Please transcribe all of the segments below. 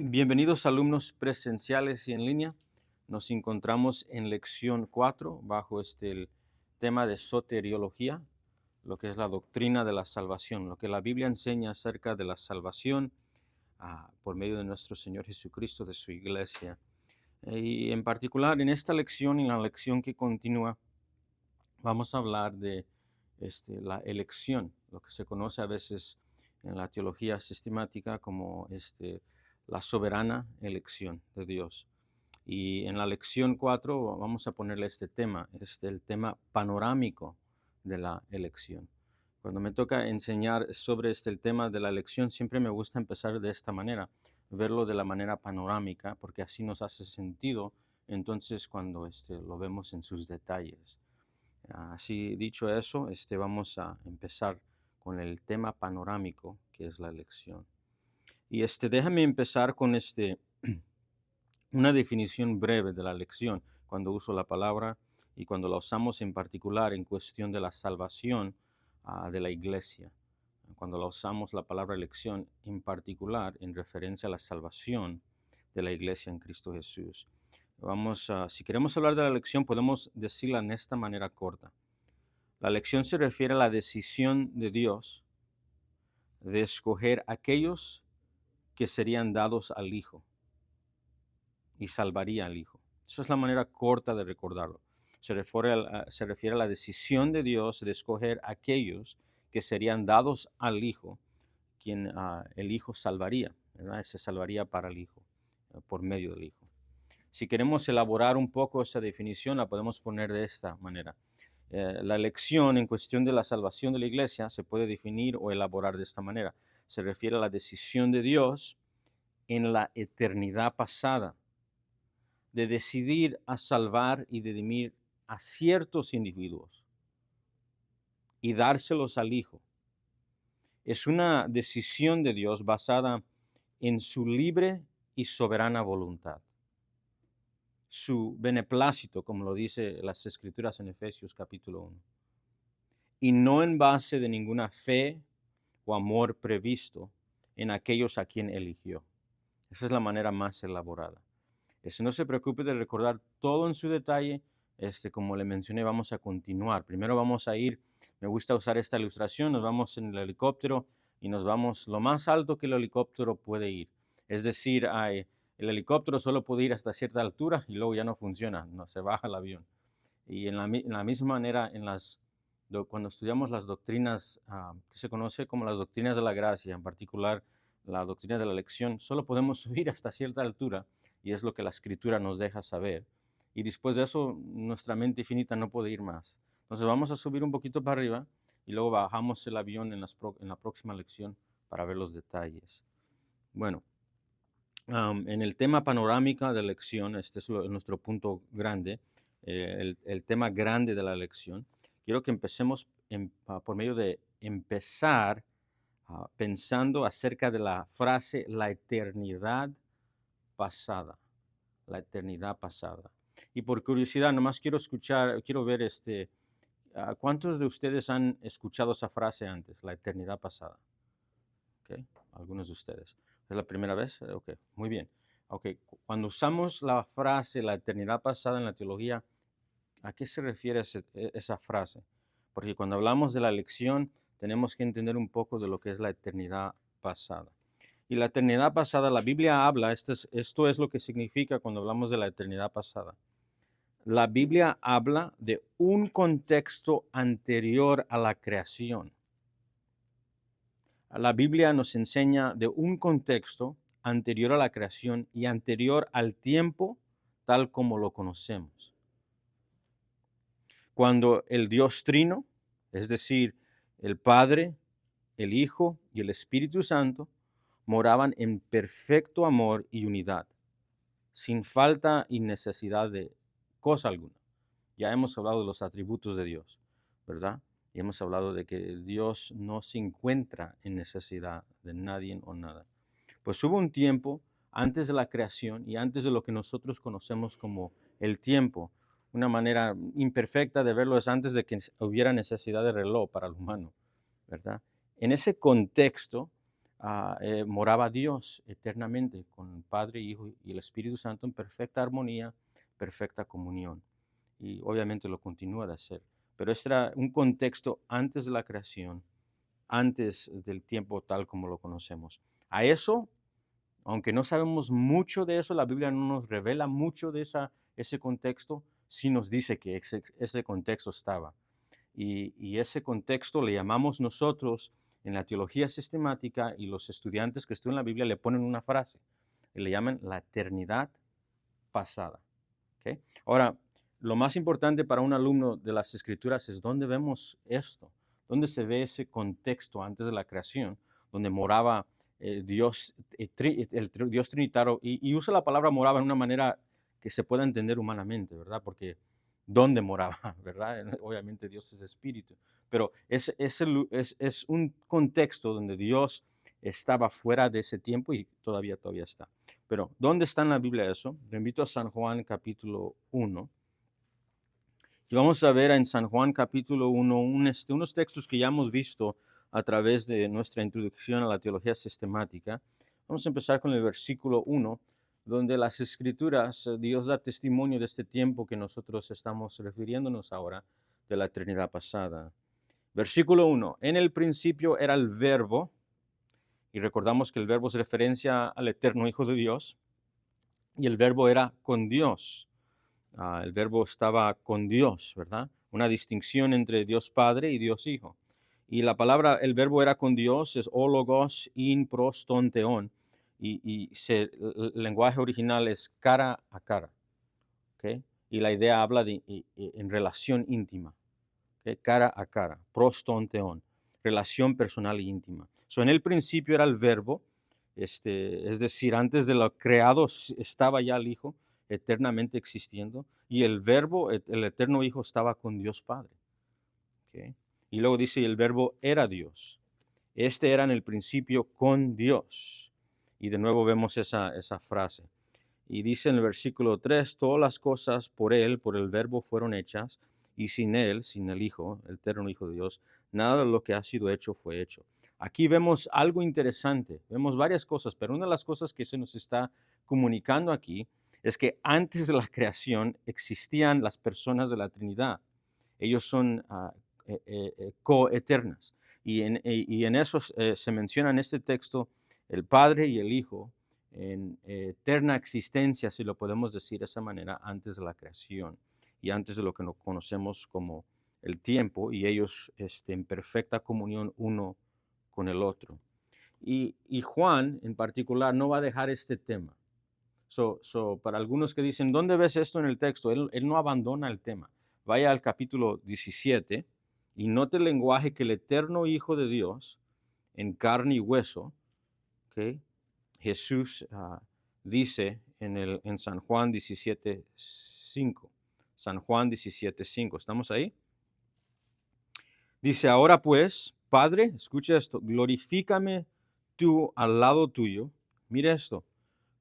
Bienvenidos alumnos presenciales y en línea. Nos encontramos en lección 4 bajo el tema de soteriología, lo que es la doctrina de la salvación, lo que la Biblia enseña acerca de la salvación por medio de nuestro Señor Jesucristo, de su iglesia. Y en particular en esta lección y en la lección que continúa, vamos a hablar de la elección, lo que se conoce a veces en la teología sistemática como la soberana elección de Dios. Y en la lección 4 vamos a ponerle este tema, el tema panorámico de la elección. Cuando me toca enseñar sobre el tema de la elección, siempre me gusta empezar de esta manera, verlo de la manera panorámica, porque así nos hace sentido entonces cuando lo vemos en sus detalles. Así dicho eso, vamos a empezar con el tema panorámico, que es la elección. Y déjame empezar con una definición breve de la elección, cuando uso la palabra y cuando la usamos en particular en cuestión de la salvación de la iglesia. Cuando la usamos la palabra elección en particular en referencia a la salvación de la iglesia en Cristo Jesús. Si queremos hablar de la elección, podemos decirla en esta manera corta. La elección se refiere a la decisión de Dios de escoger aquellos que serían dados al Hijo y salvaría al Hijo. Esa es la manera corta de recordarlo. Se refiere a la decisión de Dios de escoger aquellos que serían dados al Hijo, quien el Hijo salvaría, ¿verdad? Se salvaría para el Hijo, por medio del Hijo. Si queremos elaborar un poco esa definición, la podemos poner de esta manera. La elección en cuestión de la salvación de la iglesia se puede definir o elaborar de esta manera. Se refiere a la decisión de Dios en la eternidad pasada de decidir a salvar y redimir a ciertos individuos y dárselos al Hijo. Es una decisión de Dios basada en su libre y soberana voluntad, su beneplácito, como lo dice las Escrituras en Efesios capítulo 1, y no en base de ninguna fe o amor previsto en aquellos a quien eligió. Esa es la manera más elaborada. No se preocupe de recordar todo en su detalle. Como le mencioné, vamos a continuar. Primero vamos a ir, me gusta usar esta ilustración, nos vamos en el helicóptero y nos vamos lo más alto que el helicóptero puede ir. Es decir, el helicóptero solo puede ir hasta cierta altura y luego ya no funciona, no se baja el avión. Y en la misma manera, cuando estudiamos las doctrinas que se conoce como las doctrinas de la gracia, en particular la doctrina de la elección, solo podemos subir hasta cierta altura y es lo que la Escritura nos deja saber. Y después de eso, nuestra mente finita no puede ir más. Entonces vamos a subir un poquito para arriba y luego bajamos el avión en la próxima lección para ver los detalles. Bueno, en el tema panorámica de la elección, este es nuestro punto grande, el tema grande de la elección. Quiero que empecemos por medio de empezar pensando acerca de la frase la eternidad pasada, la eternidad pasada. Y por curiosidad, nomás quiero ver ¿cuántos de ustedes han escuchado esa frase antes, la eternidad pasada? Okay, algunos de ustedes. ¿Es la primera vez? Ok, muy bien. Ok, cuando usamos la frase la eternidad pasada en la teología, ¿a qué se refiere esa frase? Porque cuando hablamos de la elección, tenemos que entender un poco de lo que es la eternidad pasada. Y la eternidad pasada, la Biblia habla, esto es lo que significa cuando hablamos de la eternidad pasada. La Biblia habla de un contexto anterior a la creación. La Biblia nos enseña de un contexto anterior a la creación y anterior al tiempo tal como lo conocemos. Cuando el Dios Trino, es decir, el Padre, el Hijo y el Espíritu Santo, moraban en perfecto amor y unidad, sin falta y necesidad de cosa alguna. Ya hemos hablado de los atributos de Dios, ¿verdad? Y hemos hablado de que Dios no se encuentra en necesidad de nadie o nada. Pues hubo un tiempo antes de la creación y antes de lo que nosotros conocemos como el tiempo. Una manera imperfecta de verlo es antes de que hubiera necesidad de reloj para el humano, ¿verdad? En ese contexto, moraba Dios eternamente con el Padre, Hijo y el Espíritu Santo en perfecta armonía, perfecta comunión. Y obviamente lo continúa de hacer. Pero este era un contexto antes de la creación, antes del tiempo tal como lo conocemos. A eso, aunque no sabemos mucho de eso, la Biblia no nos revela mucho de ese contexto, sí nos dice que ese contexto estaba. Y ese contexto le llamamos nosotros en la teología sistemática, y los estudiantes que estudian la Biblia le ponen una frase, y le llaman la eternidad pasada. ¿Okay? Ahora, lo más importante para un alumno de las Escrituras es dónde vemos esto, dónde se ve ese contexto antes de la creación, donde moraba Dios, Dios Trinitario, y usa la palabra moraba en una manera que se pueda entender humanamente, ¿verdad? Porque ¿dónde moraba? ¿Verdad? Obviamente Dios es espíritu, pero es un contexto donde Dios estaba fuera de ese tiempo y todavía está. Pero, ¿dónde está en la Biblia eso? Te invito a San Juan capítulo 1. Y vamos a ver en San Juan capítulo 1 unos textos que ya hemos visto a través de nuestra introducción a la teología sistemática. Vamos a empezar con el versículo 1, donde las Escrituras, Dios da testimonio de este tiempo que nosotros estamos refiriéndonos ahora, de la eternidad pasada. Versículo 1, en el principio era el Verbo, y recordamos que el Verbo es referencia al eterno Hijo de Dios, y el Verbo era con Dios. El Verbo estaba con Dios, ¿verdad? Una distinción entre Dios Padre y Dios Hijo. Y la palabra, el Verbo era con Dios, es ologos in pros ton theon, y el lenguaje original es cara a cara, ¿ok? Y la idea habla en relación íntima, ¿ok? Cara a cara, pros ton theon, relación personal e íntima. En el principio era el Verbo, es decir, antes de lo creado estaba ya el Hijo, eternamente existiendo, y el Verbo, el eterno Hijo, estaba con Dios Padre. ¿Okay? Y luego dice, y el Verbo era Dios. Este era en el principio con Dios. Y de nuevo vemos esa frase. Y dice en el versículo 3, todas las cosas por Él, por el Verbo, fueron hechas, y sin Él, sin el Hijo, el eterno Hijo de Dios, nada de lo que ha sido hecho fue hecho. Aquí vemos algo interesante, vemos varias cosas, pero una de las cosas que se nos está comunicando aquí es que antes de la creación existían las personas de la Trinidad. Ellos son coeternas. Y en eso se menciona en este texto el Padre y el Hijo en eterna existencia, si lo podemos decir de esa manera, antes de la creación y antes de lo que nos conocemos como el tiempo, y ellos en perfecta comunión uno con el otro. Y Juan en particular no va a dejar este tema. Para algunos que dicen, ¿dónde ves esto en el texto? Él no abandona el tema. Vaya al capítulo 17 y note el lenguaje que el eterno Hijo de Dios, en carne y hueso, ¿okay? Jesús dice en San Juan 17:5. San Juan 17:5. ¿Estamos ahí? Dice, ahora pues, Padre, escucha esto, glorifícame tú al lado tuyo. Mira esto,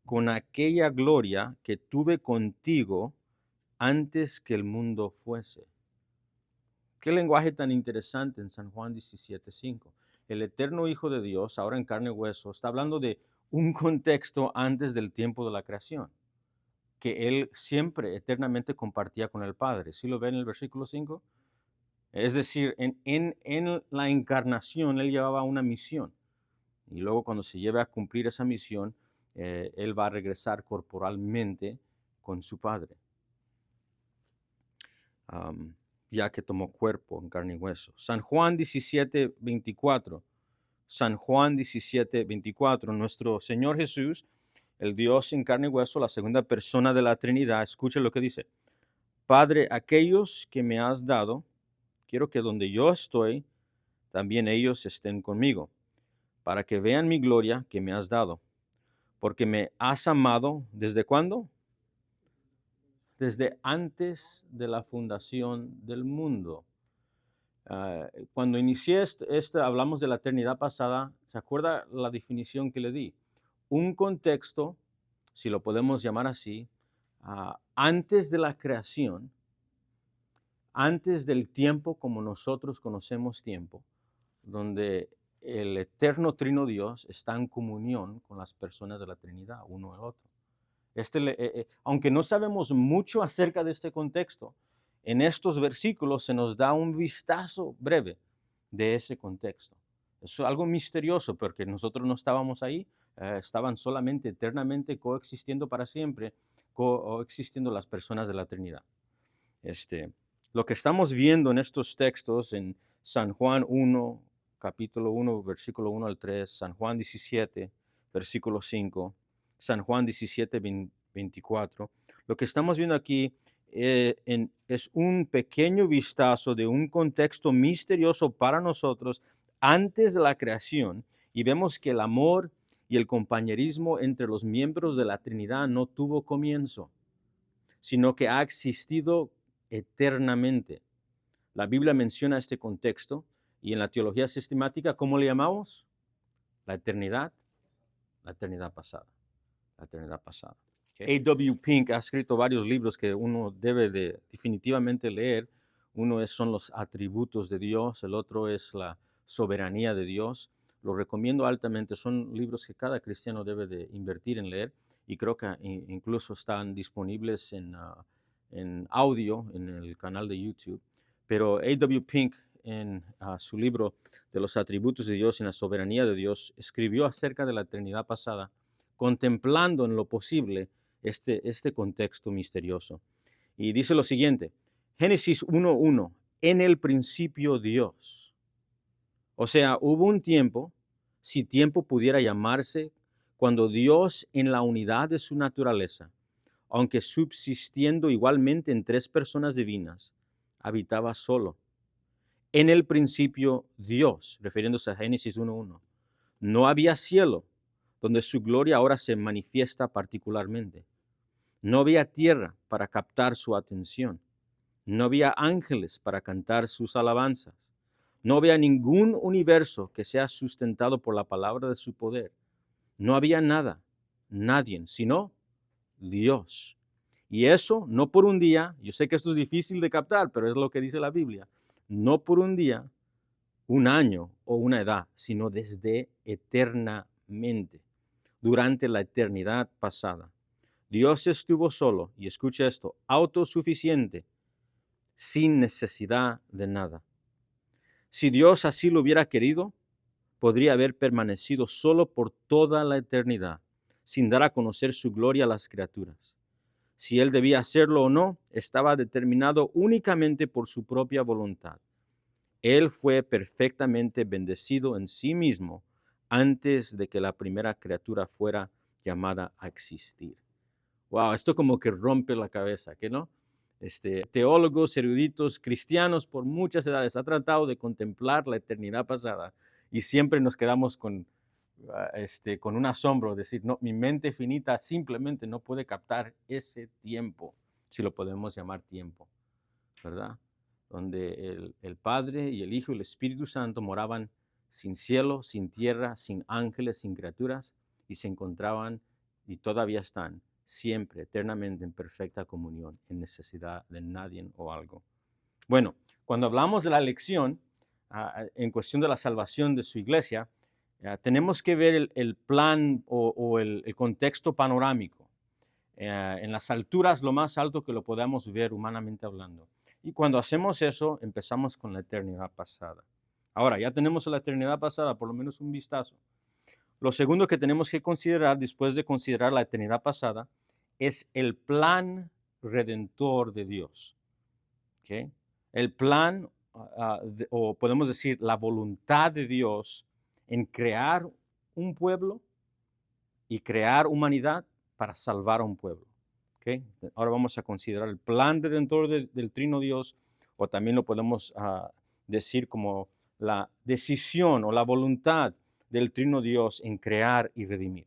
con aquella gloria que tuve contigo antes que el mundo fuese. Qué lenguaje tan interesante en San Juan 17:5. El eterno Hijo de Dios, ahora en carne y hueso, está hablando de un contexto antes del tiempo de la creación, que Él siempre eternamente compartía con el Padre. ¿Sí lo ven en el versículo 5? Es decir, en la encarnación Él llevaba una misión, y luego cuando se lleve a cumplir esa misión, Él va a regresar corporalmente con su Padre. Ya que tomó cuerpo en carne y hueso. San Juan 17:24. San Juan 17:24. Nuestro Señor Jesús, el Dios en carne y hueso, la segunda persona de la Trinidad, escucha lo que dice. Padre, aquellos que me has dado, quiero que donde yo estoy, también ellos estén conmigo, para que vean mi gloria que me has dado, porque me has amado, ¿desde cuándo? Desde antes de la fundación del mundo. Cuando inicié hablamos de la eternidad pasada, ¿se acuerda la definición que le di? Un contexto, si lo podemos llamar así, antes de la creación, antes del tiempo como nosotros conocemos tiempo, donde el eterno Trino Dios está en comunión con las personas de la Trinidad, uno al otro. Aunque no sabemos mucho acerca de este contexto, en estos versículos se nos da un vistazo breve de ese contexto. Es algo misterioso porque nosotros no estábamos ahí, estaban solamente eternamente coexistiendo para siempre, coexistiendo las personas de la Trinidad. Lo que estamos viendo en estos textos en San Juan 1, capítulo 1, versículo 1 al 3, San Juan 17, versículo 5, San Juan 17, 24, lo que estamos viendo aquí es un pequeño vistazo de un contexto misterioso para nosotros antes de la creación, y vemos que el amor y el compañerismo entre los miembros de la Trinidad no tuvo comienzo, sino que ha existido eternamente. La Biblia menciona este contexto y en la teología sistemática, ¿cómo le llamamos? La eternidad pasada. La eternidad pasada. A.W. Pink ha escrito varios libros que uno debe de definitivamente leer. Uno son los atributos de Dios, el otro es la soberanía de Dios. Lo recomiendo altamente, son libros que cada cristiano debe de invertir en leer y creo que incluso están disponibles en audio en el canal de YouTube. Pero A.W. Pink en su libro de los atributos de Dios y la soberanía de Dios escribió acerca de la eternidad pasada, contemplando en lo posible este contexto misterioso. Y dice lo siguiente, Génesis 1:1, en el principio Dios. O sea, hubo un tiempo, si tiempo pudiera llamarse, cuando Dios en la unidad de su naturaleza, aunque subsistiendo igualmente en tres personas divinas, habitaba solo. En el principio Dios, refiriéndose a Génesis 1:1, no había cielo, donde su gloria ahora se manifiesta particularmente. No había tierra para captar su atención. No había ángeles para cantar sus alabanzas. No había ningún universo que sea sustentado por la palabra de su poder. No había nada, nadie, sino Dios. Y eso no por un día, yo sé que esto es difícil de captar, pero es lo que dice la Biblia, no por un día, un año o una edad, sino desde eternamente, durante la eternidad pasada. Dios estuvo solo, y escucha esto, autosuficiente, sin necesidad de nada. Si Dios así lo hubiera querido, podría haber permanecido solo por toda la eternidad, sin dar a conocer su gloria a las criaturas. Si Él debía hacerlo o no, estaba determinado únicamente por su propia voluntad. Él fue perfectamente bendecido en sí mismo antes de que la primera criatura fuera llamada a existir. Wow, esto como que rompe la cabeza, ¿qué no? Teólogos, eruditos, cristianos por muchas edades han tratado de contemplar la eternidad pasada y siempre nos quedamos con un asombro, decir, no, mi mente finita simplemente no puede captar ese tiempo, si lo podemos llamar tiempo, ¿verdad? Donde el Padre y el Hijo y el Espíritu Santo moraban sin cielo, sin tierra, sin ángeles, sin criaturas, y se encontraban y todavía están siempre, eternamente en perfecta comunión, en necesidad de nadie o algo. Bueno, cuando hablamos de la elección, en cuestión de la salvación de su iglesia, tenemos que ver el plan o el contexto panorámico. En las alturas, lo más alto que lo podamos ver humanamente hablando. Y cuando hacemos eso, empezamos con la eternidad pasada. Ahora, ya tenemos la eternidad pasada, por lo menos un vistazo. Lo segundo que tenemos que considerar, después de considerar la eternidad pasada, es el plan redentor de Dios. ¿Okay? El plan, o podemos decir, la voluntad de Dios en crear un pueblo y crear humanidad para salvar a un pueblo. ¿Okay? Ahora vamos a considerar el plan redentor del Trino Dios, o también lo podemos decir como la decisión o la voluntad del Trino Dios en crear y redimir.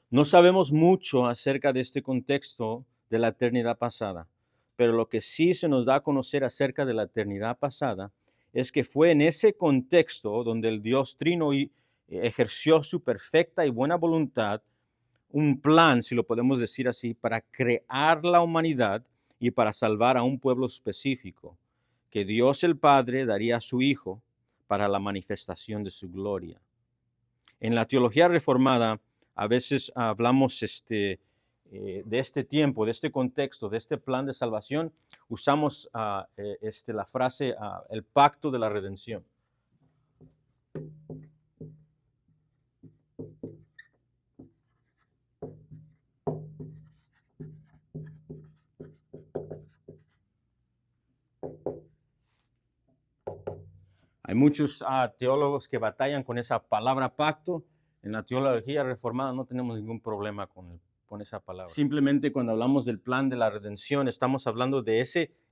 No sabemos mucho acerca de este contexto de la eternidad pasada, pero lo que sí se nos da a conocer acerca de la eternidad pasada es que fue en ese contexto donde el Dios Trino ejerció su perfecta y buena voluntad, un plan, si lo podemos decir así, para crear la humanidad y para salvar a un pueblo específico, que Dios el Padre daría a su Hijo para la manifestación de su gloria. En la teología reformada, a veces hablamos de este tiempo, de este contexto, de este plan de salvación, usamos la frase el pacto de la redención. Hay muchos teólogos que batallan con esa palabra pacto. En la teología reformada no tenemos ningún problema con esa palabra. Simplemente cuando hablamos del plan de la redención, estamos hablando de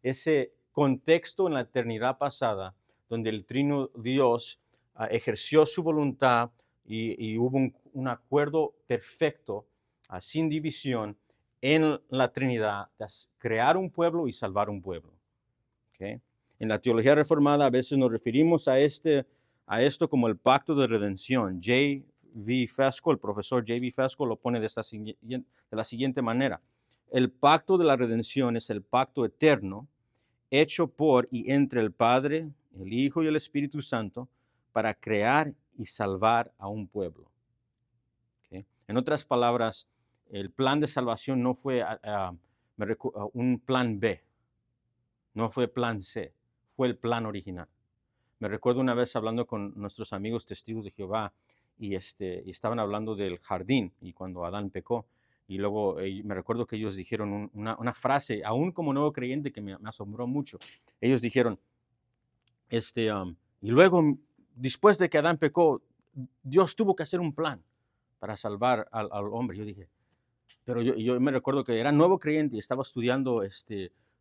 ese contexto en la eternidad pasada, donde el Trino Dios ejerció su voluntad y hubo un acuerdo perfecto, sin división, en la Trinidad, de crear un pueblo y salvar un pueblo. ¿Okay? En la teología reformada a veces nos referimos a esto como el pacto de redención. J.V. Fesko, el profesor J.V. Fesko, lo pone de la siguiente manera. El pacto de la redención es el pacto eterno hecho por y entre el Padre, el Hijo y el Espíritu Santo para crear y salvar a un pueblo. ¿Okay? En otras palabras, el plan de salvación no fue un plan B, no fue plan C. Fue el plan original. Me recuerdo una vez hablando con nuestros amigos testigos de Jehová y estaban hablando del jardín y cuando Adán pecó. Y luego me recuerdo que ellos dijeron una frase, aún como nuevo creyente, que me asombró mucho. Ellos dijeron, y luego, después de que Adán pecó, Dios tuvo que hacer un plan para salvar al hombre. Yo dije, pero yo me recuerdo que era nuevo creyente y estaba estudiando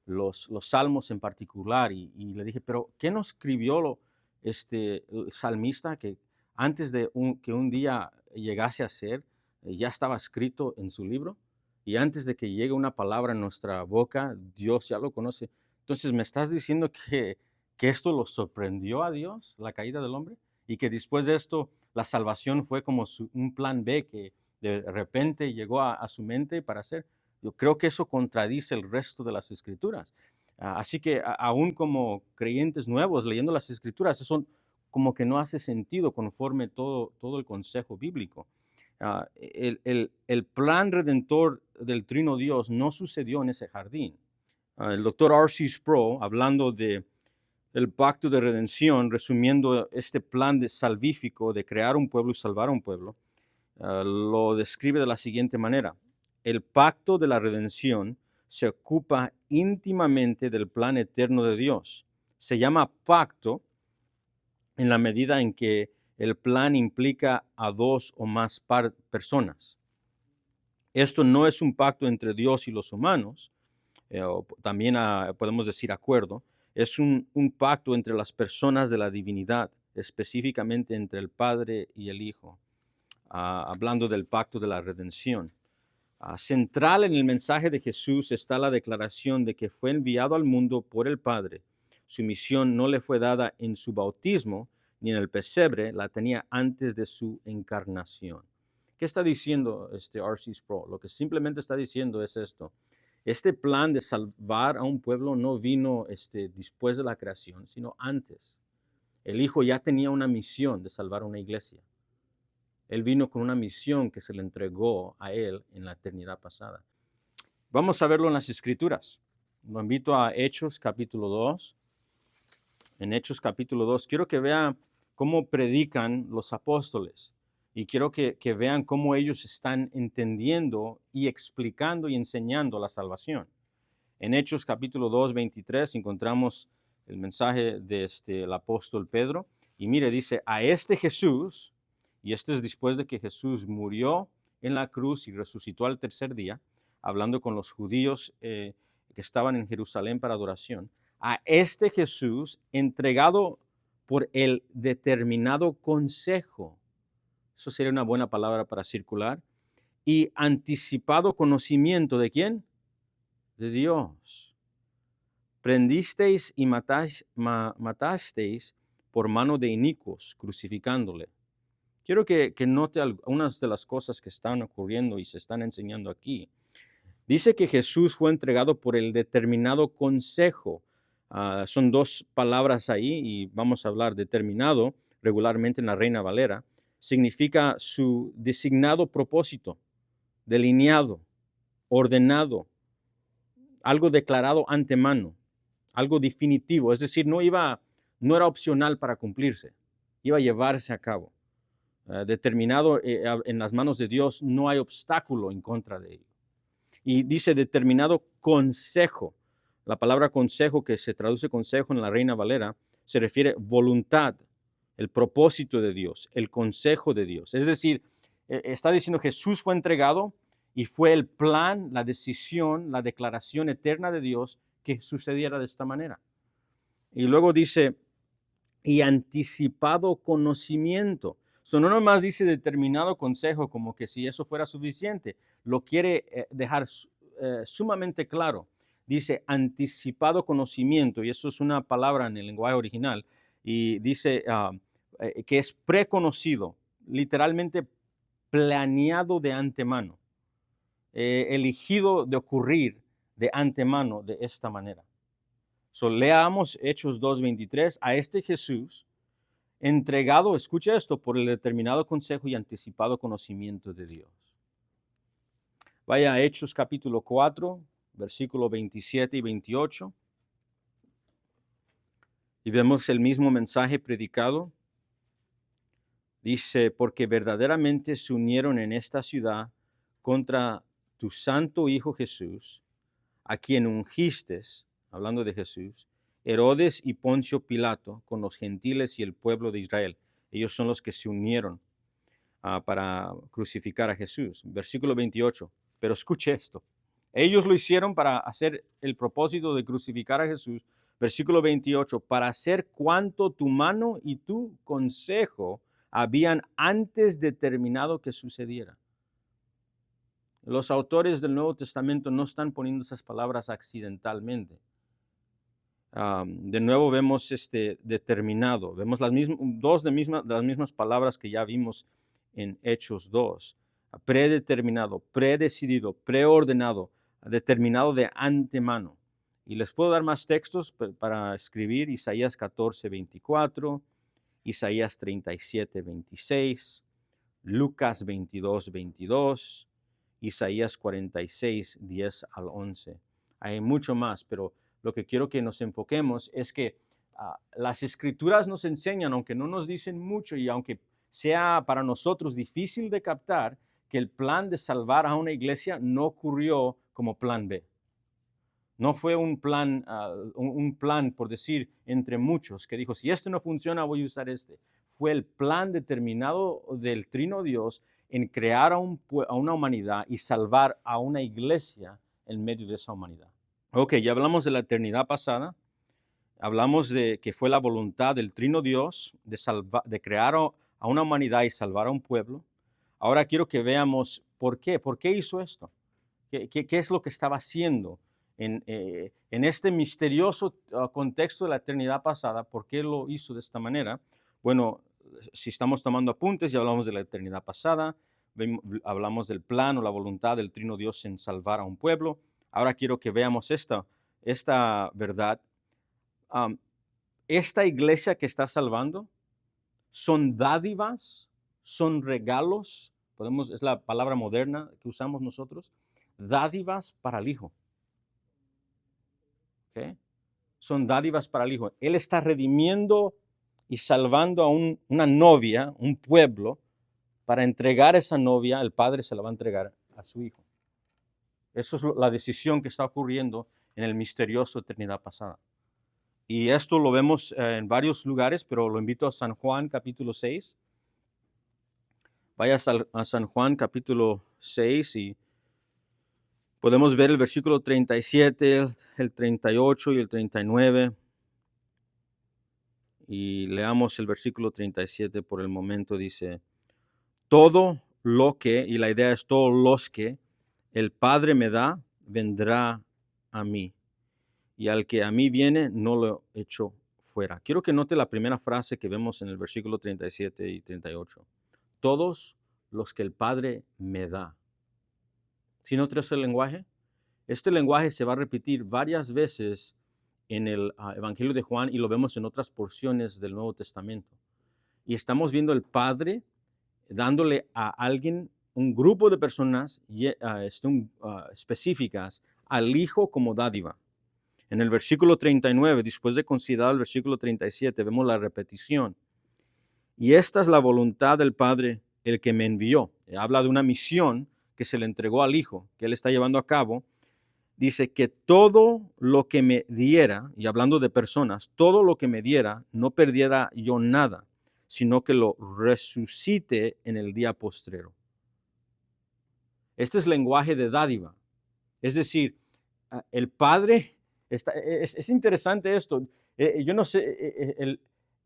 los salmos en particular y le dije, pero ¿qué nos escribió el salmista que antes de que un día llegase a ser, ya estaba escrito en su libro? Y antes de que llegue una palabra en nuestra boca, Dios ya lo conoce. Entonces, ¿me estás diciendo que esto lo sorprendió a Dios, la caída del hombre? Y que después de esto, la salvación fue como un plan B que de repente llegó a su mente para hacer. Yo creo que eso contradice el resto de las escrituras. Así que aún como creyentes nuevos leyendo las escrituras, eso como que no hace sentido conforme todo el consejo bíblico. El plan redentor del Trino Dios no sucedió en ese jardín. El doctor R.C. Sproul, hablando del pacto de redención, resumiendo este plan salvífico de crear un pueblo y salvar un pueblo, lo describe de la siguiente manera. El pacto de la redención se ocupa íntimamente del plan eterno de Dios. Se llama pacto en la medida en que el plan implica a dos o más personas. Esto no es un pacto entre Dios y los humanos, o también podemos decir acuerdo, es un pacto entre las personas de la divinidad, específicamente entre el Padre y el Hijo. Hablando del pacto de la redención. Central en el mensaje de Jesús está la declaración de que fue enviado al mundo por el Padre. Su misión no le fue dada en su bautismo ni en el pesebre, la tenía antes de su encarnación. ¿Qué está diciendo R.C. Sproul? Lo que simplemente está diciendo es esto. Este plan de salvar a un pueblo no vino después de la creación, sino antes. El Hijo ya tenía una misión de salvar a una iglesia. Él vino con una misión que se le entregó a él en la eternidad pasada. Vamos a verlo en las Escrituras. Lo invito a Hechos capítulo 2. En Hechos capítulo 2 quiero que vean cómo predican los apóstoles y quiero que vean cómo ellos están entendiendo y explicando y enseñando la salvación. En Hechos capítulo 2, 23 encontramos el mensaje del apóstol Pedro y mire, dice, a este Jesús. Y esto es después de que Jesús murió en la cruz y resucitó al tercer día, hablando con los judíos que estaban en Jerusalén para adoración. A este Jesús entregado por el determinado consejo, eso sería una buena palabra para circular, y anticipado conocimiento ¿de quién? De Dios. Prendisteis y matasteis por mano de inicuos, crucificándole. Quiero que note algunas de las cosas que están ocurriendo y se están enseñando aquí. Dice que Jesús fue entregado por el determinado consejo. Son dos palabras ahí y vamos a hablar determinado regularmente en la Reina Valera. Significa su designado propósito, delineado, ordenado, algo declarado antemano, algo definitivo. Es decir, no era opcional para cumplirse, iba a llevarse a cabo. Determinado en las manos de Dios, no hay obstáculo en contra de ello. Y dice determinado consejo. La palabra consejo, que se traduce consejo en la Reina Valera, se refiere voluntad, el propósito de Dios, el consejo de Dios. Es decir, está diciendo Jesús fue entregado y fue el plan, la decisión, la declaración eterna de Dios que sucediera de esta manera. Y luego dice, y anticipado conocimiento. No nomás dice determinado consejo, como que si eso fuera suficiente, lo quiere dejar sumamente claro. Dice anticipado conocimiento, y eso es una palabra en el lenguaje original, y dice que es preconocido, literalmente planeado de antemano, elegido de ocurrir de antemano de esta manera. Leamos Hechos 2:23, a este Jesús, entregado, escucha esto, por el determinado consejo y anticipado conocimiento de Dios. Vaya a Hechos capítulo 4, versículo 27 y 28. Y vemos el mismo mensaje predicado. Dice, porque verdaderamente se unieron en esta ciudad contra tu santo Hijo Jesús, a quien ungiste, hablando de Jesús, Herodes y Poncio Pilato, con los gentiles y el pueblo de Israel. Ellos son los que se unieron para crucificar a Jesús. Versículo 28. Pero escuche esto. Ellos lo hicieron para hacer el propósito de crucificar a Jesús. Versículo 28. Para hacer cuanto tu mano y tu consejo habían antes determinado que sucediera. Los autores del Nuevo Testamento no están poniendo esas palabras accidentalmente. De nuevo vemos determinado. Vemos dos de las mismas palabras que ya vimos en Hechos 2. Predeterminado, predecidido, preordenado, determinado de antemano. Y les puedo dar más textos para escribir: Isaías 14:24, Isaías 37:26, Lucas 22:22, Isaías 46:10 al 11. Hay mucho más, pero lo que quiero que nos enfoquemos es que las escrituras nos enseñan, aunque no nos dicen mucho y aunque sea para nosotros difícil de captar, que el plan de salvar a una iglesia no ocurrió como plan B. No fue un plan, por decir, entre muchos, que dijo, si este no funciona, voy a usar este. Fue el plan determinado del Trino Dios en crear a una humanidad y salvar a una iglesia en medio de esa humanidad. Ok, ya hablamos de la eternidad pasada. Hablamos de que fue la voluntad del Trino Dios de crear a una humanidad y salvar a un pueblo. Ahora quiero que veamos por qué. ¿Por qué hizo esto? ¿Qué es lo que estaba haciendo en este misterioso contexto de la eternidad pasada? ¿Por qué lo hizo de esta manera? Bueno, si estamos tomando apuntes, ya hablamos de la eternidad pasada, hablamos del plan o la voluntad del Trino Dios en salvar a un pueblo. Ahora quiero que veamos esta verdad. Esta iglesia que está salvando son dádivas, son regalos, es la palabra moderna que usamos nosotros, dádivas para el Hijo. ¿Okay? Son dádivas para el Hijo. Él está redimiendo y salvando a una novia, un pueblo, para entregar a esa novia, el Padre se la va a entregar a su Hijo. Eso es la decisión que está ocurriendo en el misterioso eternidad pasada. Y esto lo vemos en varios lugares, pero lo invito a San Juan capítulo 6. Vaya a San Juan capítulo 6 y podemos ver el versículo 37, el 38 y el 39. Y leamos el versículo 37 por el momento. Dice, todo lo que, y la idea es todos los que el Padre me da, vendrá a mí. Y al que a mí viene, no lo echo fuera. Quiero que note la primera frase que vemos en el versículo 37 y 38. Todos los que el Padre me da. ¿Sí notas el lenguaje? Este lenguaje se va a repetir varias veces en el Evangelio de Juan y lo vemos en otras porciones del Nuevo Testamento. Y estamos viendo el Padre dándole a alguien, un grupo de personas específicas, al Hijo como dádiva. En el versículo 39, después de considerar el versículo 37, vemos la repetición. Y esta es la voluntad del Padre, el que me envió. Habla de una misión que se le entregó al Hijo, que Él está llevando a cabo. Dice que todo lo que me diera, y hablando de personas, todo lo que me diera, no perdiera yo nada, sino que lo resucite en el día postrero. Este es lenguaje de dádiva. Es decir, el Padre, es interesante esto. Yo no sé,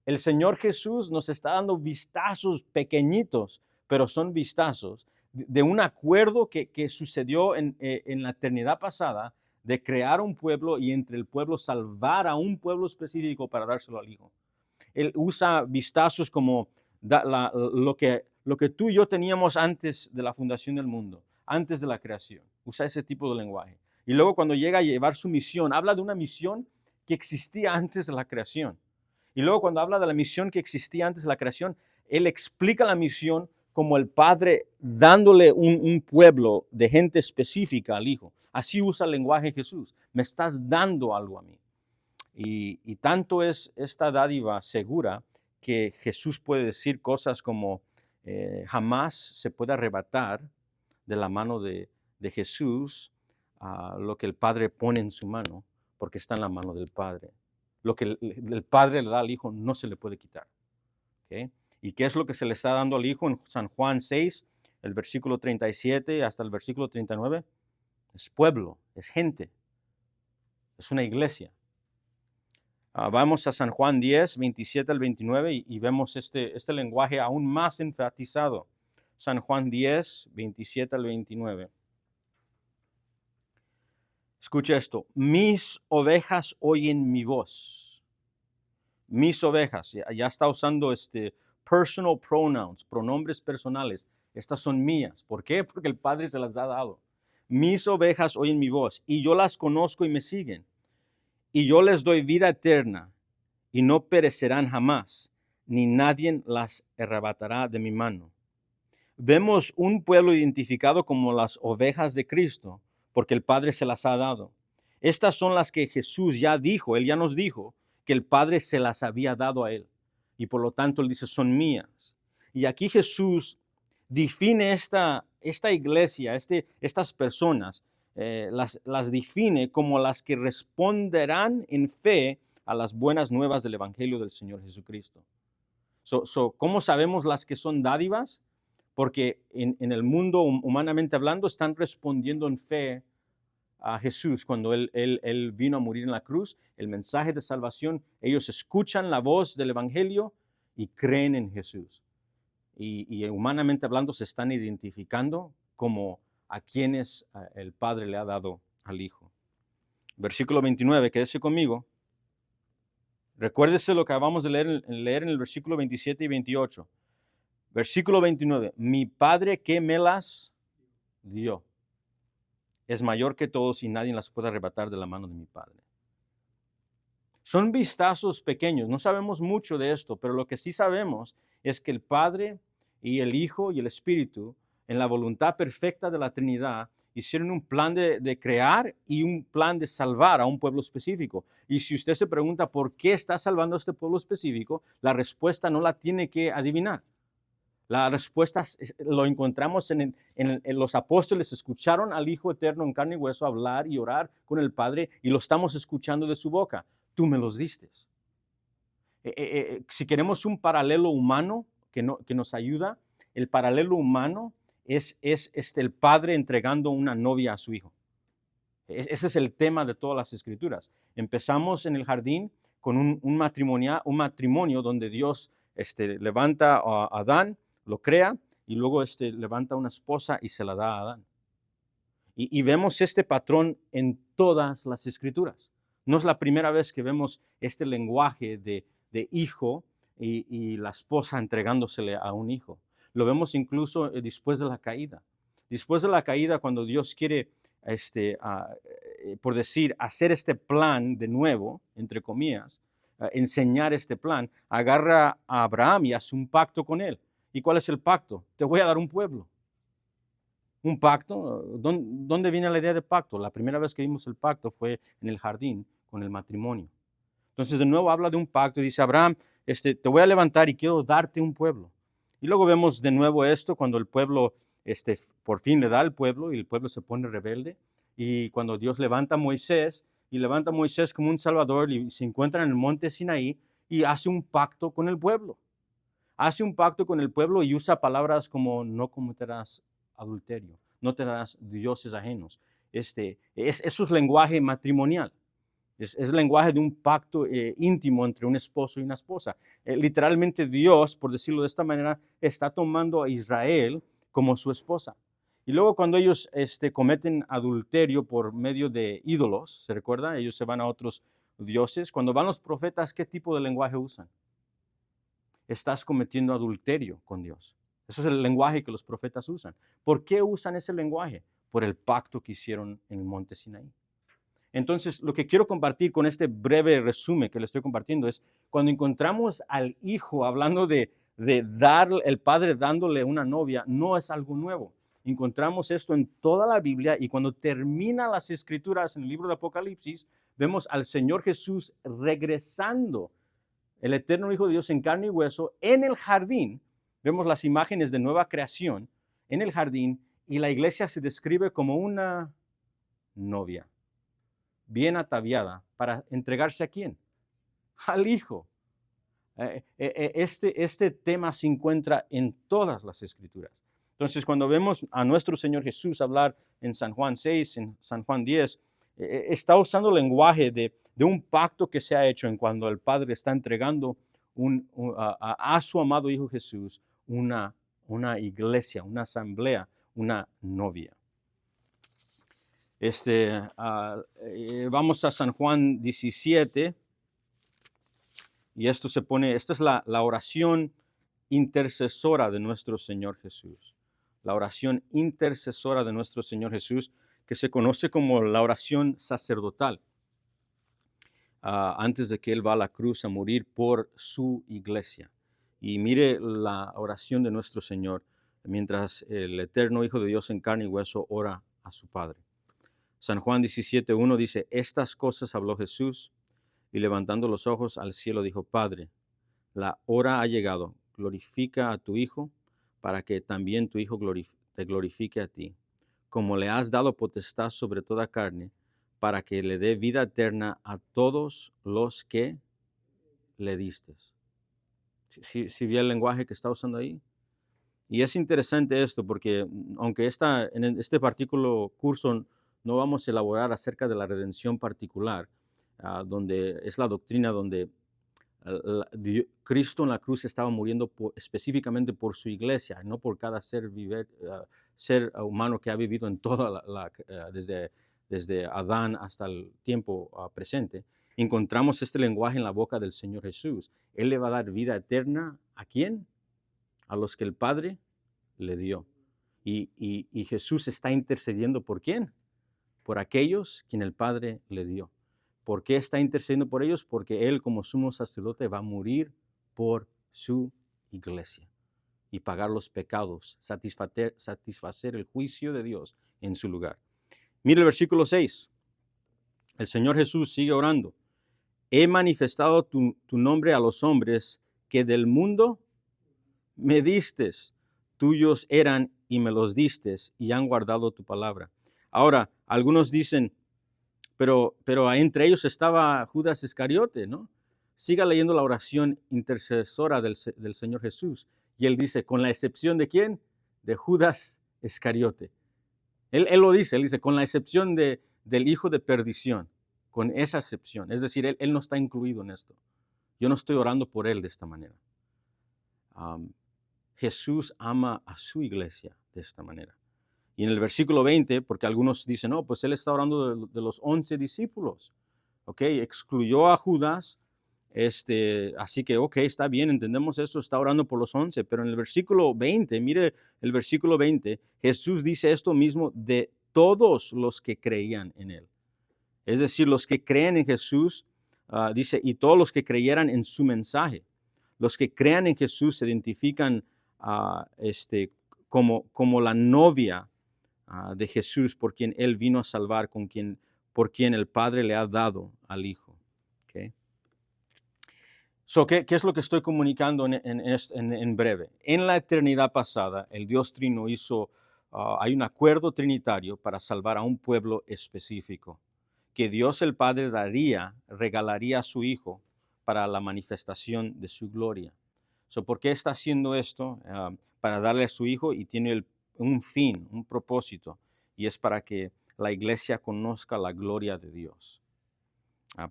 el Señor Jesús nos está dando vistazos pequeñitos, pero son vistazos de un acuerdo que sucedió en la eternidad pasada de crear un pueblo y entre el pueblo salvar a un pueblo específico para dárselo al Hijo. Él usa vistazos como lo que tú y yo teníamos antes de la fundación del mundo, antes de la creación. Usa ese tipo de lenguaje. Y luego cuando llega a llevar su misión, habla de una misión que existía antes de la creación. Y luego cuando habla de la misión que existía antes de la creación, él explica la misión como el Padre dándole un pueblo de gente específica al Hijo. Así usa el lenguaje Jesús. Me estás dando algo a mí. Y tanto es esta dádiva segura que Jesús puede decir cosas como jamás se puede arrebatar de la mano de Jesús lo que el Padre pone en su mano, porque está en la mano del Padre. Lo que el Padre le da al Hijo no se le puede quitar. ¿Okay? ¿Y qué es lo que se le está dando al Hijo en San Juan 6, el versículo 37 hasta el versículo 39? Es pueblo, es gente, es una iglesia. Vamos a San Juan 10, 27 al 29 y vemos este lenguaje aún más enfatizado. San Juan 10, 27 al 29. Escucha esto. Mis ovejas oyen mi voz. Mis ovejas. Ya está usando personal pronouns, pronombres personales. Estas son mías. ¿Por qué? Porque el Padre se las ha dado. Mis ovejas oyen mi voz y yo las conozco y me siguen. Y yo les doy vida eterna y no perecerán jamás, ni nadie las arrebatará de mi mano. Vemos un pueblo identificado como las ovejas de Cristo, porque el Padre se las ha dado. Estas son las que Jesús ya dijo, Él ya nos dijo que el Padre se las había dado a Él. Y por lo tanto Él dice, son mías. Y aquí Jesús define esta iglesia, estas personas, las define como las que responderán en fe a las buenas nuevas del Evangelio del Señor Jesucristo. ¿Cómo sabemos las que son dádivas? Porque en el mundo, humanamente hablando, están respondiendo en fe a Jesús cuando él vino a morir en la cruz. El mensaje de salvación, ellos escuchan la voz del Evangelio y creen en Jesús. Y humanamente hablando se están identificando como a quienes el Padre le ha dado al Hijo. Versículo 29, quédese conmigo. Recuérdese lo que acabamos de leer en el versículo 27 y 28. Versículo 29, mi Padre que me las dio es mayor que todos y nadie las puede arrebatar de la mano de mi Padre. Son vistazos pequeños, no sabemos mucho de esto, pero lo que sí sabemos es que el Padre y el Hijo y el Espíritu, en la voluntad perfecta de la Trinidad, hicieron un plan de crear y un plan de salvar a un pueblo específico. Y si usted se pregunta por qué está salvando a este pueblo específico, la respuesta no la tiene que adivinar. La respuesta lo encontramos en los apóstoles. Escucharon al Hijo Eterno en carne y hueso hablar y orar con el Padre y lo estamos escuchando de su boca. Tú me los diste. Si queremos un paralelo humano que nos ayuda, el paralelo humano es el Padre entregando una novia a su Hijo. Ese es el tema de todas las Escrituras. Empezamos en el jardín con un matrimonio donde Dios levanta a Adán, lo crea y luego levanta una esposa y se la da a Adán. Y vemos este patrón en todas las Escrituras. No es la primera vez que vemos este lenguaje de hijo y la esposa entregándosele a un hijo. Lo vemos incluso después de la caída. Después de la caída, cuando Dios quiere por decir, hacer este plan de nuevo, entre comillas, enseñar este plan, agarra a Abraham y hace un pacto con él. ¿Y cuál es el pacto? Te voy a dar un pueblo. Un pacto, ¿dónde viene la idea de pacto? La primera vez que vimos el pacto fue en el jardín con el matrimonio. Entonces de nuevo habla de un pacto y dice, Abraham, te voy a levantar y quiero darte un pueblo. Y luego vemos de nuevo esto cuando el pueblo, por fin le da al pueblo y el pueblo se pone rebelde. Y cuando Dios levanta a Moisés, y levanta a Moisés como un salvador y se encuentra en el monte Sinaí y hace un pacto con el pueblo. Hace un pacto con el pueblo y usa palabras como no cometerás adulterio, no tendrás dioses ajenos. Eso es lenguaje matrimonial. Es lenguaje de un pacto íntimo entre un esposo y una esposa. Literalmente Dios, por decirlo de esta manera, está tomando a Israel como su esposa. Y luego cuando ellos cometen adulterio por medio de ídolos, ¿se recuerda? Ellos se van a otros dioses. Cuando van los profetas, ¿qué tipo de lenguaje usan? Estás cometiendo adulterio con Dios. Eso es el lenguaje que los profetas usan. ¿Por qué usan ese lenguaje? Por el pacto que hicieron en el monte Sinaí. Entonces, lo que quiero compartir con este breve resumen que le estoy compartiendo es cuando encontramos al hijo hablando de dar, el padre dándole una novia, no es algo nuevo. Encontramos esto en toda la Biblia y cuando termina las escrituras en el libro de Apocalipsis, vemos al Señor Jesús regresando, el eterno Hijo de Dios en carne y hueso, en el jardín. Vemos las imágenes de nueva creación en el jardín y la iglesia se describe como una novia bien ataviada para entregarse a quién? Al Hijo. Este tema se encuentra en todas las escrituras. Entonces, cuando vemos a nuestro Señor Jesús hablar en San Juan 6, en San Juan 10, está usando el lenguaje de un pacto que se ha hecho en cuando el Padre está entregando a su amado Hijo Jesús una iglesia, una asamblea, una novia. Vamos a San Juan 17 y esta es la oración intercesora de nuestro Señor Jesús. La oración intercesora de nuestro Señor Jesús, que se conoce como la oración sacerdotal, antes de que Él va a la cruz a morir por su iglesia. Y mire la oración de nuestro Señor, mientras el eterno Hijo de Dios en carne y hueso ora a su Padre. San Juan 17:1 dice, estas cosas habló Jesús y levantando los ojos al cielo dijo, Padre, la hora ha llegado, glorifica a tu Hijo para que también tu Hijo te glorifique a ti, como le has dado potestad sobre toda carne, para que le dé vida eterna a todos los que le diste. ¿Sí vi el lenguaje que está usando ahí? Y es interesante esto porque aunque en este particular curso no vamos a elaborar acerca de la redención particular, donde es la doctrina donde Cristo en la cruz estaba muriendo específicamente por su iglesia, no por cada ser humano que ha vivido en toda desde Adán hasta el tiempo presente. Encontramos este lenguaje en la boca del Señor Jesús. Él le va a dar vida eterna ¿a quién? A los que el Padre le dio. Y Jesús está intercediendo ¿por quién? Por aquellos quien el Padre le dio. ¿Por qué está intercediendo por ellos? Porque Él como sumo sacerdote va a morir por su iglesia y pagar los pecados, satisfacer el juicio de Dios en su lugar. Mire el versículo 6. El Señor Jesús sigue orando. He manifestado tu nombre a los hombres que del mundo me distes. Tuyos eran y me los distes y han guardado tu palabra. Ahora, algunos dicen, pero entre ellos estaba Judas Iscariote, ¿no? Siga leyendo la oración intercesora del Señor Jesús. Y él dice, ¿con la excepción de quién? De Judas Iscariote. Él lo dice, él dice, con la excepción del hijo de perdición, con esa excepción. Es decir, él no está incluido en esto. Yo no estoy orando por él de esta manera. Jesús ama a su iglesia de esta manera. Y en el versículo 20, porque algunos dicen, no, pues él está orando de los 11 discípulos. Ok, excluyó a Judas, así que, ok, está bien, entendemos eso, está orando por los 11, pero en el versículo 20, mire el versículo 20, Jesús dice esto mismo de todos los que creían en él. Es decir, los que creen en Jesús, dice, y todos los que creyeran en su mensaje. Los que crean en Jesús se identifican como la novia de Jesús, por quien Él vino a salvar, por quien el Padre le ha dado al Hijo. ¿Okay? So, ¿qué es lo que estoy comunicando en breve? En la eternidad pasada, el Dios Trino hay un acuerdo trinitario para salvar a un pueblo específico, que Dios el Padre regalaría a su Hijo para la manifestación de su gloria. So, ¿por qué está haciendo esto? Para darle a su Hijo, y tiene un fin, un propósito, y es para que la iglesia conozca la gloria de Dios,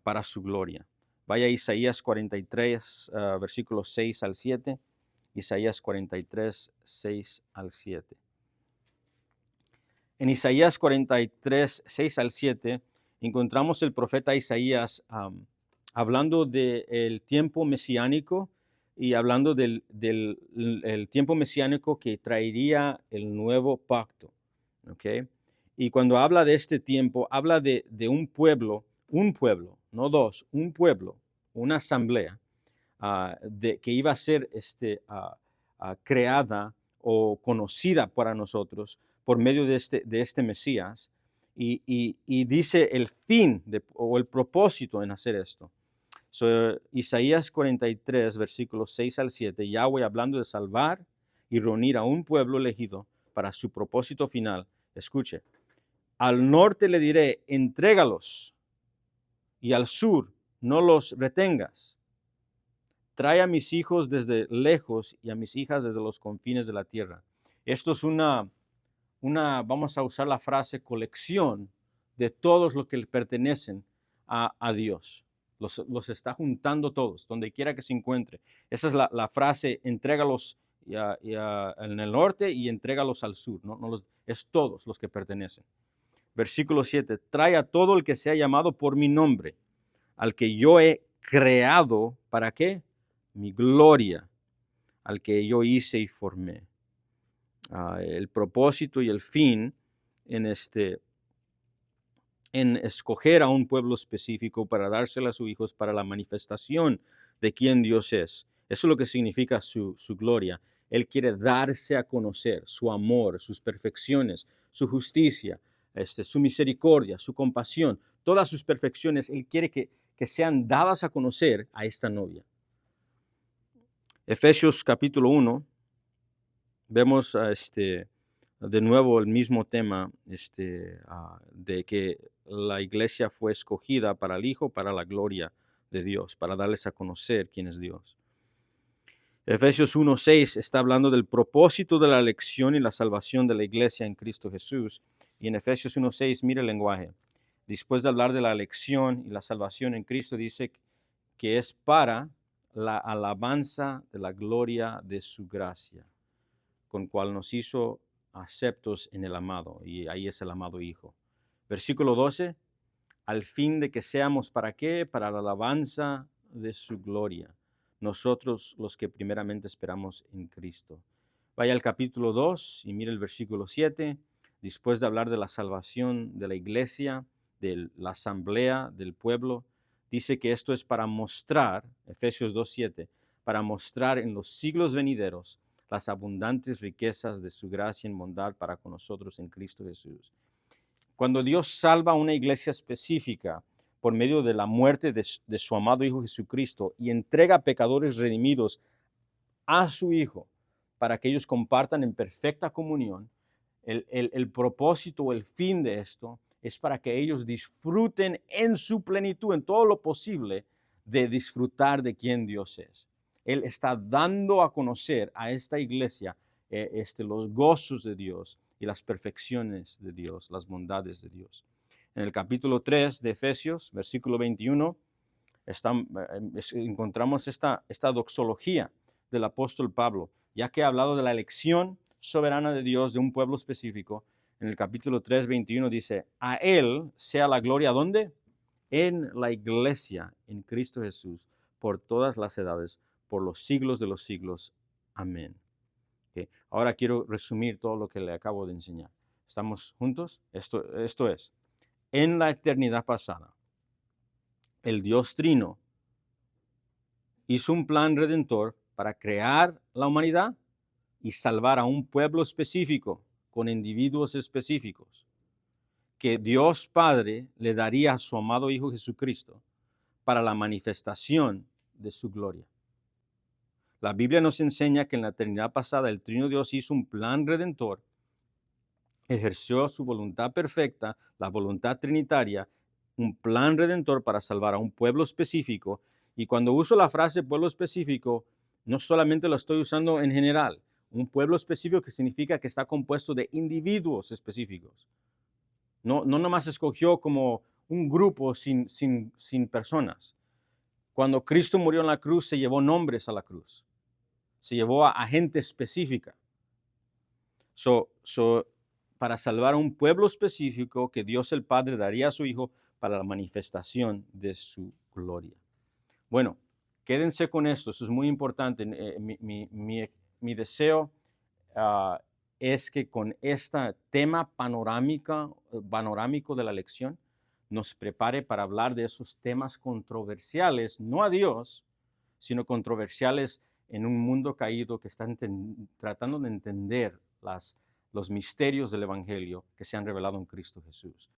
para su gloria. Vaya a Isaías 43, versículos 6 al 7. Isaías 43, 6 al 7. En Isaías 43, 6 al 7, encontramos el profeta Isaías hablando del tiempo mesiánico y hablando del tiempo mesiánico que traería el nuevo pacto. ¿Okay? Y cuando habla de este tiempo, habla de un pueblo, no dos, un pueblo, una asamblea que iba a ser creada o conocida para nosotros por medio de este Mesías, y dice el fin o el propósito en hacer esto. So, Isaías 43, versículos 6 al 7, Yahweh hablando de salvar y reunir a un pueblo elegido para su propósito final. Escuche, al norte le diré, entrégalos, y al sur, no los retengas. Trae a mis hijos desde lejos y a mis hijas desde los confines de la tierra. Esto es vamos a usar la frase, colección de todos los que le pertenecen a Dios. Los está juntando todos, donde quiera que se encuentre. Esa es la frase, entrégalos en el norte y entrégalos al sur. Es todos los que pertenecen. Versículo 7, trae a todo el que sea llamado por mi nombre, al que yo he creado, ¿para qué? Mi gloria, al que yo hice y formé. El propósito y el fin en escoger a un pueblo específico para dárselo a sus hijos para la manifestación de quién Dios es. Eso es lo que significa su gloria. Él quiere darse a conocer su amor, sus perfecciones, su justicia, su misericordia, su compasión, todas sus perfecciones. Él quiere que sean dadas a conocer a esta novia. Efesios capítulo 1, vemos de nuevo el mismo tema de que la iglesia fue escogida para el Hijo, para la gloria de Dios, para darles a conocer quién es Dios. Efesios 1:6 está hablando del propósito de la elección y la salvación de la iglesia en Cristo Jesús. Y en Efesios 1:6, mire el lenguaje. Después de hablar de la elección y la salvación en Cristo, dice que es para la alabanza de la gloria de su gracia, con cual nos hizo aceptos en el amado, y ahí es el amado Hijo. Versículo 12, al fin de que seamos, ¿para qué? Para la alabanza de su gloria, nosotros los que primeramente esperamos en Cristo. Vaya al capítulo 2 y mire el versículo 7, después de hablar de la salvación de la iglesia, de la asamblea, del pueblo, dice que esto es para mostrar, Efesios 2:7, para mostrar en los siglos venideros las abundantes riquezas de su gracia en bondad para con nosotros en Cristo Jesús. Cuando Dios salva a una iglesia específica por medio de la muerte de su amado Hijo Jesucristo y entrega a pecadores redimidos a su Hijo para que ellos compartan en perfecta comunión, el propósito o el fin de esto es para que ellos disfruten en su plenitud, en todo lo posible, de disfrutar de quién Dios es. Él está dando a conocer a esta iglesia los gozos de Dios y las perfecciones de Dios, las bondades de Dios. En el capítulo 3 de Efesios, versículo 21, encontramos esta doxología del apóstol Pablo, ya que ha hablado de la elección soberana de Dios de un pueblo específico. En el capítulo 3, 21 dice, a Él sea la gloria, ¿dónde? En la iglesia, en Cristo Jesús, por todas las edades, por los siglos de los siglos. Amén. Okay. Ahora quiero resumir todo lo que le acabo de enseñar. ¿Estamos juntos? Esto es, en la eternidad pasada, el Dios Trino hizo un plan redentor para crear la humanidad y salvar a un pueblo específico con individuos específicos, que Dios Padre le daría a su amado Hijo Jesucristo para la manifestación de su gloria. La Biblia nos enseña que en la eternidad pasada el Trino Dios hizo un plan redentor, ejerció su voluntad perfecta, la voluntad trinitaria, un plan redentor para salvar a un pueblo específico. Y cuando uso la frase pueblo específico, no solamente lo estoy usando en general, un pueblo específico que significa que está compuesto de individuos específicos. No nomás escogió como un grupo sin personas. Cuando Cristo murió en la cruz, se llevó nombres a la cruz. Se llevó a gente específica. Para salvar a un pueblo específico que Dios el Padre daría a su Hijo para la manifestación de su gloria. Bueno, quédense con esto, eso es muy importante. Mi deseo es que con este tema panorámico de la lección nos prepare para hablar de esos temas controversiales, no a Dios, sino controversiales en un mundo caído que está tratando de entender los misterios del Evangelio que se han revelado en Cristo Jesús.